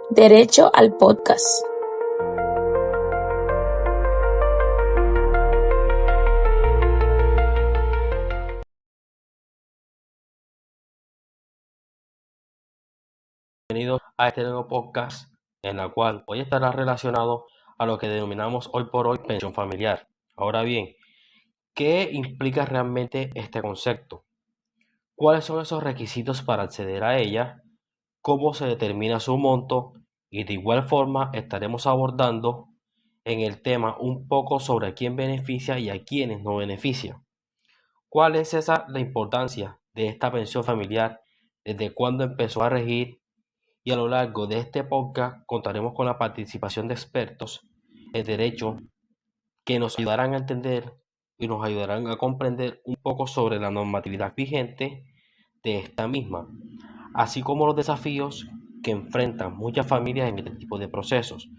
Derecho al podcast. Bienvenidos a este nuevo podcast en la cual hoy estará relacionado a lo que denominamos hoy por hoy pensión familiar. Ahora bien, ¿qué implica realmente este concepto? ¿Cuáles son esos requisitos para acceder a ella? ¿Cómo se determina su monto? Y de igual forma estaremos abordando en el tema un poco sobre a quién beneficia y a quiénes no beneficia. ¿Cuál es la importancia de esta pensión familiar? ¿Desde cuándo empezó a regir? Y a lo largo de este podcast contaremos con la participación de expertos en derecho que nos ayudarán a entender y nos ayudarán a comprender un poco sobre la normatividad vigente de esta misma, así como los desafíos que enfrentan muchas familias en este tipo de procesos.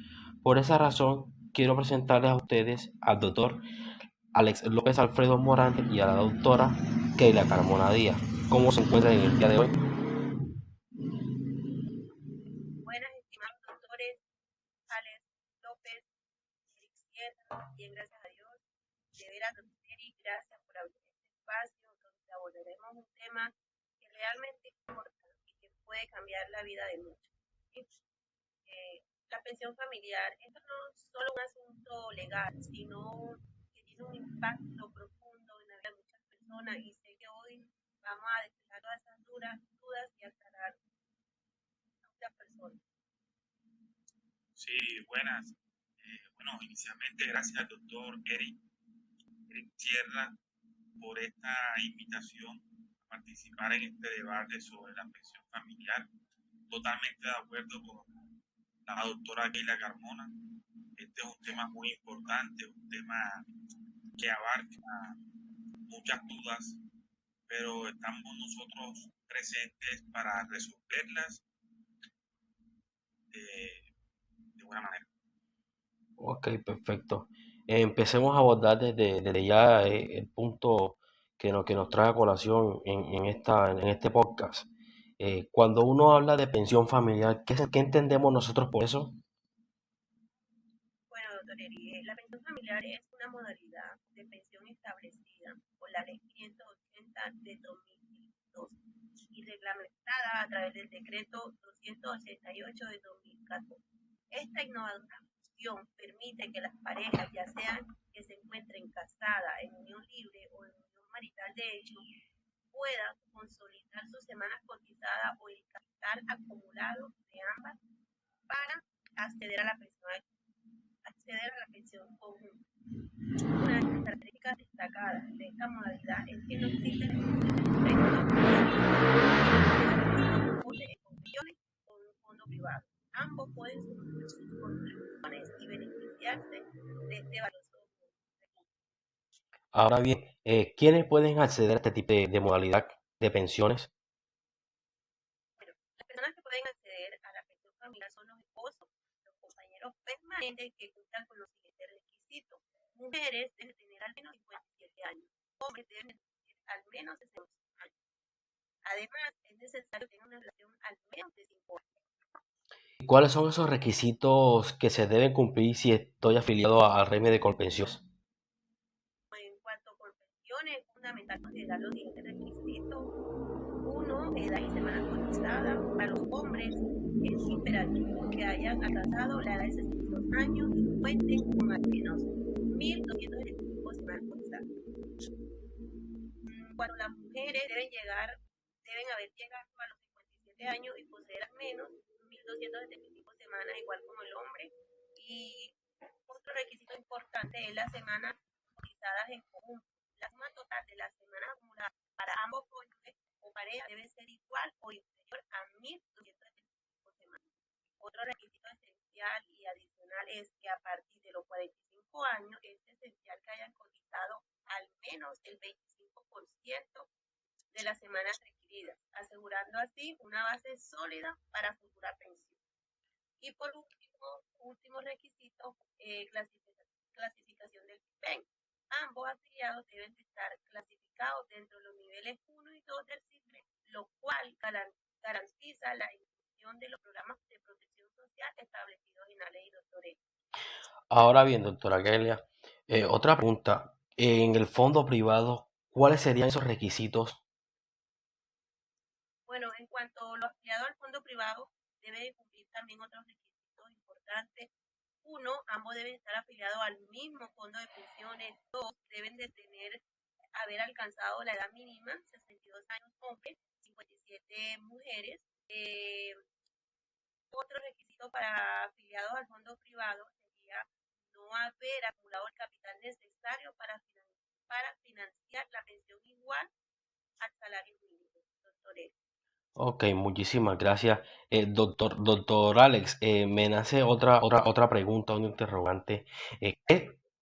Por esa razón, quiero presentarles a ustedes al doctor Alex López Alfredo Morante y a la doctora Keila Carmona Díaz. ¿Cómo se encuentran en el día de hoy? Buenas, estimados doctores Alex López, Eric Sierra, bien, gracias a Dios. De veras, doctor Eric, gracias por abrir este espacio donde abordaremos un tema que realmente importa y que puede cambiar la vida de muchos. ¿Sí? La pensión familiar, esto no es solo un asunto legal, sino que tiene un impacto profundo en la vida de muchas personas y sé que hoy vamos a despejar todas esas dudas y aclarar a muchas personas. Sí, buenas. Inicialmente gracias al doctor Eric Sierra por esta invitación a participar en este debate sobre la pensión familiar. Totalmente de acuerdo con la doctora Keila Carmona. Este es un tema muy importante, un tema que abarca muchas dudas, pero estamos nosotros presentes para resolverlas de buena manera. Ok, perfecto. Empecemos a abordar desde ya el punto que nos trae a colación en este podcast. Cuando uno habla de pensión familiar, ¿qué entendemos nosotros por eso? Bueno, doctor Eri, la pensión familiar es una modalidad de pensión establecida por la Ley 580 de 2002 y reglamentada a través del decreto 288 de 2014. Esta innovadora función permite que las parejas, ya sean que se encuentren casadas en unión libre o en unión marital de hecho, puedan consolidar sus semanas cotizadas o el capital acumulado de ambas para acceder a la pensión conjunta. Una de las características destacadas de esta modalidad es que no existe condiciones con un fondo privado. Ambos pueden sumar sus contribuciones y beneficiarse de este valioso recurso. Ahora bien, ¿quiénes pueden acceder a este tipo de modalidad de pensiones? Bueno, las personas que pueden acceder a la pensión familiar son los esposos, los compañeros permanentes que cuentan con los siguientes requisitos. Mujeres deben tener al menos 57 años, hombres deben tener al menos 60 años. Además, es necesario tener una relación al menos de 5 años. ¿Cuáles son esos requisitos que se deben cumplir si estoy afiliado al régimen de Colpensiones? En cuanto a pensiones, es fundamental considerar los siguientes requisitos. Uno, edad y semanas cotizadas. Para los hombres, es imperativo que hayan alcanzado la edad de 62 años y cuenten con al menos 1.275 semanas cotizadas. Cuando las mujeres deben haber llegado a los 57 años y poseer al menos 1.275 semanas, igual como el hombre. Y otro requisito importante es las semanas cotizadas en conjunto. La suma total de las semanas acumuladas para ambos cónyuges o parejas debe ser igual o inferior a 1.275 semanas. Otro requisito esencial y adicional es que a partir de los 45 años es esencial que hayan cotizado al menos el 25% de las semanas requeridas, asegurando así una base sólida para futura pensión. Y por último requisito, clasificación del PIPEN. Ambos afiliados deben estar clasificados dentro de los niveles 1 y 2 del CISBEN, lo cual garantiza la inclusión de los programas de protección social Ahora bien, doctora Kelia, otra pregunta. En el fondo privado, ¿cuáles serían esos requisitos? Bueno, en cuanto a lo afiliado al fondo privado, debe de cumplir también otros requisitos importantes. Uno, ambos deben estar afiliados al mismo fondo de pensiones. Dos, deben de haber alcanzado la edad mínima, 62 años hombres, 57 mujeres. Otro requisito para afiliados al fondo privado sería no haber acumulado el capital necesario para financiar la pensión igual al salario mínimo, doctor. Ok, muchísimas gracias. Doctor Alex, me nace otra pregunta, un interrogante.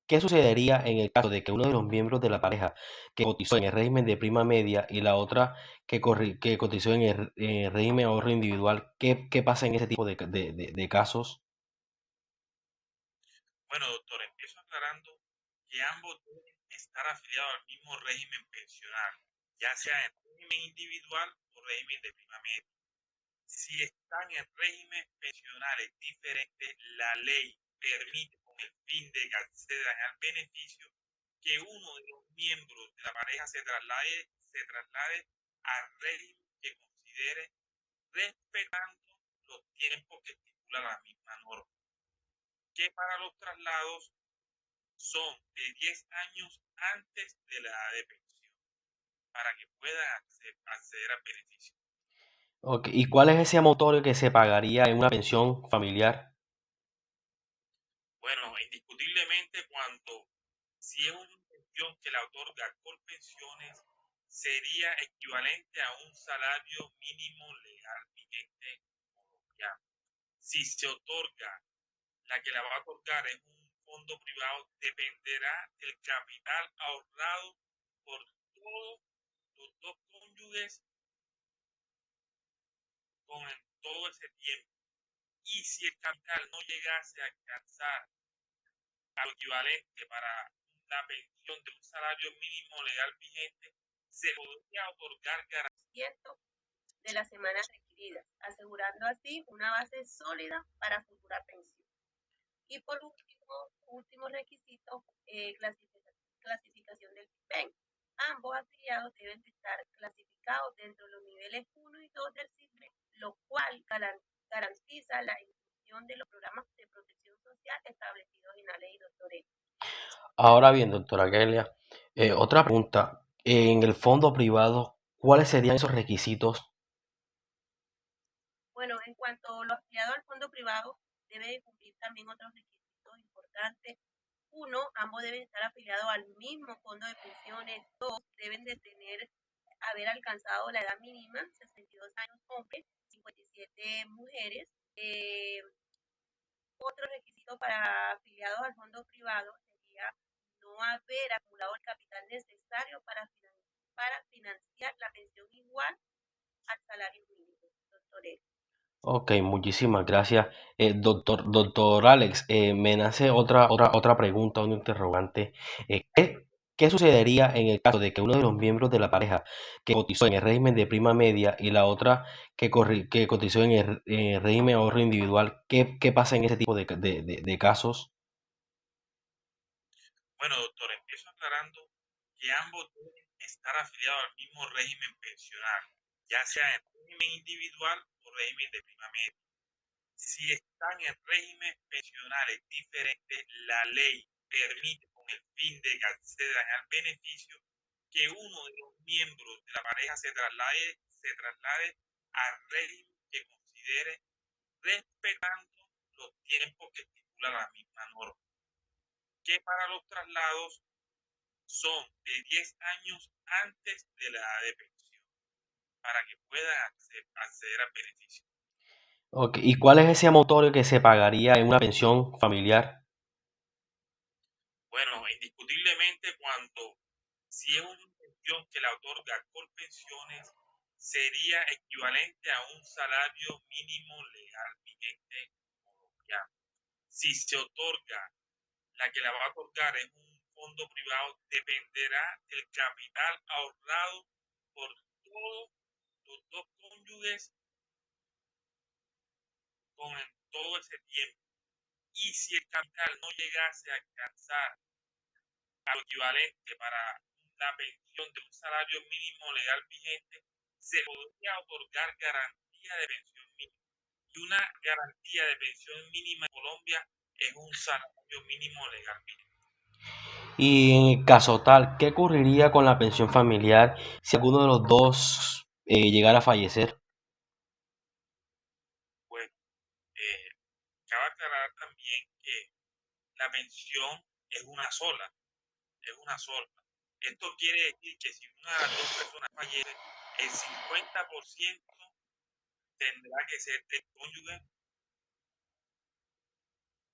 ¿Qué sucedería en el caso de que uno de los miembros de la pareja que cotizó en el régimen de prima media y la otra que cotizó en el régimen ahorro individual? ¿Qué pasa en ese tipo de casos? Bueno, doctor, empiezo aclarando que ambos deben estar afiliados al mismo régimen pensional, ya sea en régimen individual o régimen de prima media. Si están en regímenes pensionales diferentes, la ley permite, con el fin de que accedan al beneficio, que uno de los miembros de la pareja se traslade al régimen que considere, respetando los tiempos que estipula la misma norma, que para los traslados son de 10 años antes de la edad de pensión, para que puedan acceder al beneficio. Ok, ¿y cuál es ese amortiguo que se pagaría en una pensión familiar? Bueno, indiscutiblemente si es una pensión que la otorga Colpensiones, sería equivalente a un salario mínimo legal vigente colombiano. Si se otorga, la que la va a otorgar es un fondo privado, dependerá del capital ahorrado por todos los dos cónyuges con todo ese tiempo. Y si el capital no llegase a alcanzar a lo equivalente para la pensión de un salario mínimo legal vigente, se podría otorgar garantía De las semanas requeridas, asegurando así una base sólida para futura pensión. Y por último requisito, clasificación del CISBEN. Ambos afiliados deben de estar clasificados dentro de los niveles 1 y 2 del CISBEN, lo cual garantiza la inclusión de los programas de protección social establecidos en la ley, doctor. Ahora bien, doctora Kelia, otra pregunta. En el fondo privado, ¿cuáles serían esos requisitos? Bueno, en cuanto a lo afiliado al fondo privado, debe de cumplir también otros requisitos importantes. Uno, ambos deben estar afiliados al mismo fondo de pensiones. Dos, deben de haber alcanzado la edad mínima, 62 años hombres, 57 mujeres. Otro requisito para afiliados al fondo privado sería no haber acumulado el capital necesario para financiar la pensión igual al salario mínimo, doctor. Ok, muchísimas gracias. Doctor Alex, me nace otra pregunta, un interrogante. ¿Qué sucedería en el caso de que uno de los miembros de la pareja que cotizó en el régimen de prima media y la otra que cotizó en el régimen ahorro individual? ¿Qué pasa en ese tipo de casos? Bueno, doctor, empiezo aclarando que ambos deben estar afiliados al mismo régimen pensional, ya sea en régimen individual o régimen de prima media. Si están en regímenes pensionales diferentes, la ley permite, con el fin de que accedan al beneficio, que uno de los miembros de la pareja se traslade al régimen que considere, respetando los tiempos que estipula la misma norma, que para los traslados son de 10 años antes de la edad de pensión, para que puedan acceder al beneficio. Ok, ¿y cuál es ese amortiguo que se pagaría en una pensión familiar? Bueno, indiscutiblemente si es una pensión que la otorga Colpensiones, sería equivalente a un salario mínimo legal vigente colombiano. Si se otorga, la que la va a otorgar es un fondo privado, dependerá del capital ahorrado por todos los dos cónyuges con todo ese tiempo. y si el capital no llegase a alcanzar al equivalente para la pensión de un salario mínimo legal vigente, se podría otorgar garantía de pensión mínima. Y una garantía de pensión mínima en Colombia es un salario mínimo legal vigente. Y en el caso tal, ¿qué ocurriría con la pensión familiar si alguno de los dos llegara a fallecer? Pues cabe aclarar también que la pensión es una sola, es una sola. Esto quiere decir que si una de las dos personas fallece, el 50% tendrá que ser del cónyuge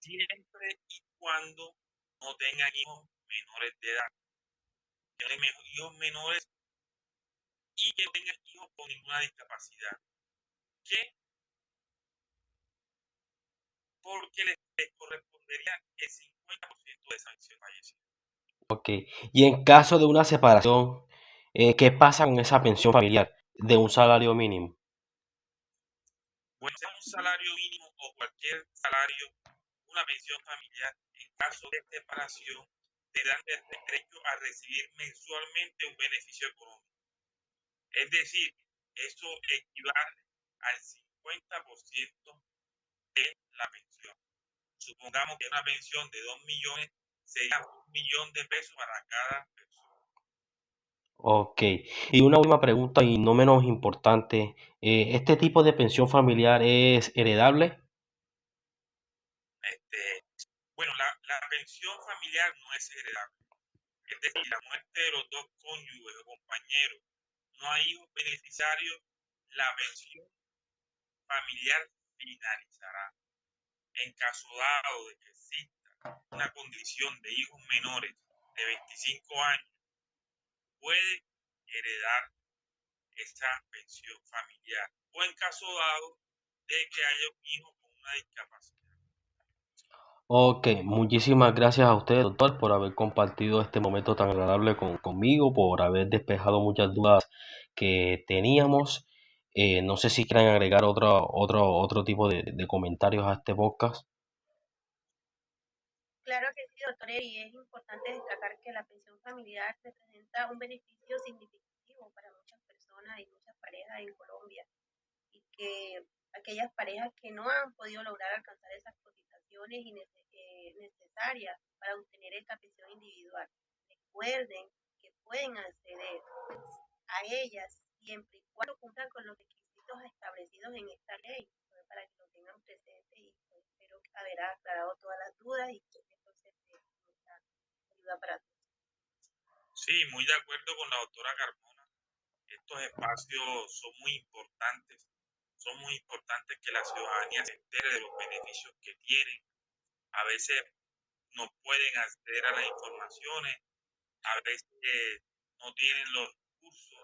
siempre y cuando no tengan hijos menores de edad, tengan hijos menores y que no tengan hijos con ninguna discapacidad. ¿Qué? Porque les correspondería el 50% de esa pensión fallecida. Ok. Y en caso de una separación, ¿qué pasa con esa pensión familiar de un salario mínimo? Bueno, sea un salario mínimo o cualquier salario, una pensión familiar, en caso de separación, tendrán derecho a recibir mensualmente un beneficio económico. Es decir, eso equivale al 50% de la pensión. Supongamos que una pensión de 2 millones sería 1 millón de pesos para cada persona. Ok. Y una última pregunta y no menos importante, ¿este tipo de pensión familiar es heredable? Este, bueno, la pensión familiar no es heredable. Es decir, la muerte de los dos cónyuges o compañeros, no hay hijos beneficiarios, la pensión familiar finalizará. En caso dado de que exista una condición de hijos menores de 25 años, puede heredar esa pensión familiar. O en caso dado de que haya un hijo con una discapacidad. Ok, muchísimas gracias a usted, doctor, por haber compartido este momento tan agradable conmigo, por haber despejado muchas dudas que teníamos. No sé si quieren agregar otro tipo de comentarios a este podcast. Claro que sí, doctor Eri, es importante destacar que la pensión familiar representa un beneficio significativo para muchas personas y muchas parejas en Colombia, y que aquellas parejas que no han podido lograr alcanzar esas cotizaciones necesarias para obtener esta pensión individual, recuerden que pueden acceder a ellas siempre y cuando cumplan con los requisitos establecidos en esta ley, pues, para que lo tengan presente, y pues, espero haber aclarado todas las dudas y que esto sea de mucha ayuda para todos. Sí, muy de acuerdo con la doctora Carmona. Estos espacios son muy importantes que la ciudadanía se entere de los beneficios que tienen. A veces no pueden acceder a las informaciones, a veces no tienen los recursos,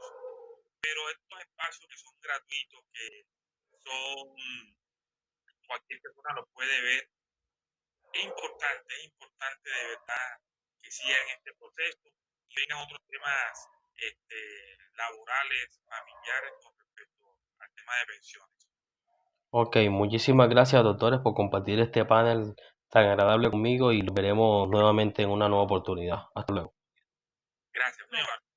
pero estos espacios que son gratuitos, que son cualquier persona los puede ver, es importante de verdad que sigan este proceso y vengan otros temas laborales, familiares con respecto al tema de pensiones. Ok, muchísimas gracias, doctores, por compartir este panel tan agradable conmigo y nos veremos nuevamente en una nueva oportunidad. Hasta luego. Gracias, muy amable.